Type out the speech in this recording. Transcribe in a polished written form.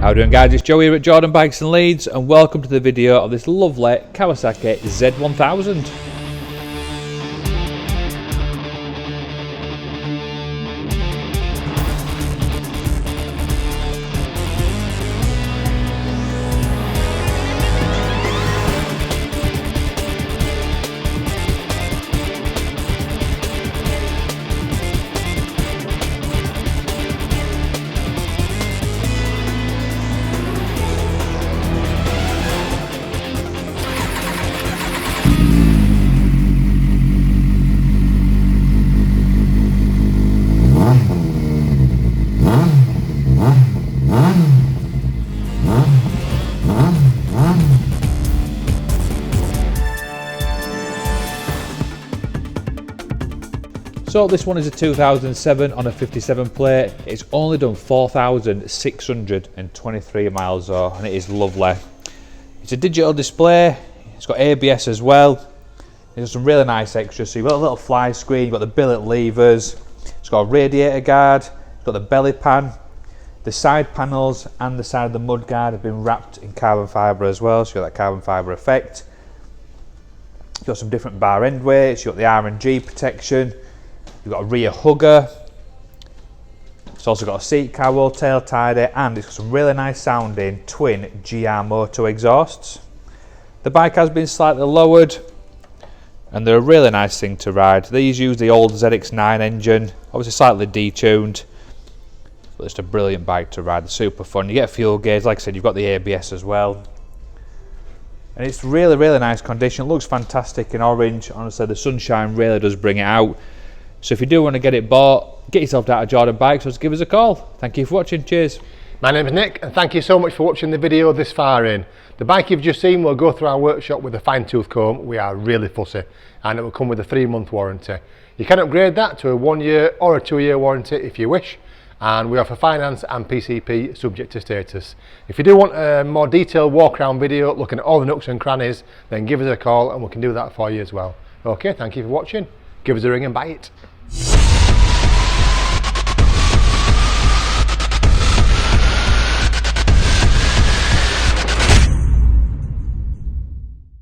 How you doing, guys? It's Joe here at Jordan Bikes and Leeds, and welcome to the video of this lovely Kawasaki Z1000. So this one is a 2007 on a 57 plate. It's only done 4,623 miles though, and it is lovely. It's a digital display, it's got ABS as well. There's some really nice extras. So you've got a little fly screen, you've got the billet levers, it's got a radiator guard, it's got the belly pan. The side panels and the side of the mud guard have been wrapped in carbon fibre as well, so you've got that carbon fibre effect. You've got some different bar end weights, you've got the R&G protection. You've got a rear hugger. It's also got a seat cowl, tail tidy, and it's got some really nice sounding twin GR Moto exhausts. The bike has been slightly lowered, and they're a really nice thing to ride. These use the old ZX9 engine, obviously slightly detuned, but it's a brilliant bike to ride. Super fun. You get a fuel gauge, like I said, you've got the ABS as well. And it's really nice condition. It looks fantastic in orange. Honestly, the sunshine really does bring it out. So if you do want to get it bought, get yourself down to Jordan Bikes, or just give us a call. Thank you for watching. Cheers. My name is Nick, and thank you so much for watching the video this far in. The bike you've just seen will go through our workshop with a fine tooth comb. We are really fussy, and it will come with a 3-month warranty. You can upgrade that to a 1-year or a 2-year warranty if you wish, and we offer finance and PCP subject to status. If you do want a more detailed walk around video looking at all the nooks and crannies, then give us a call and we can do that for you as well. Okay, thank you for watching. Give us a ring and buy it.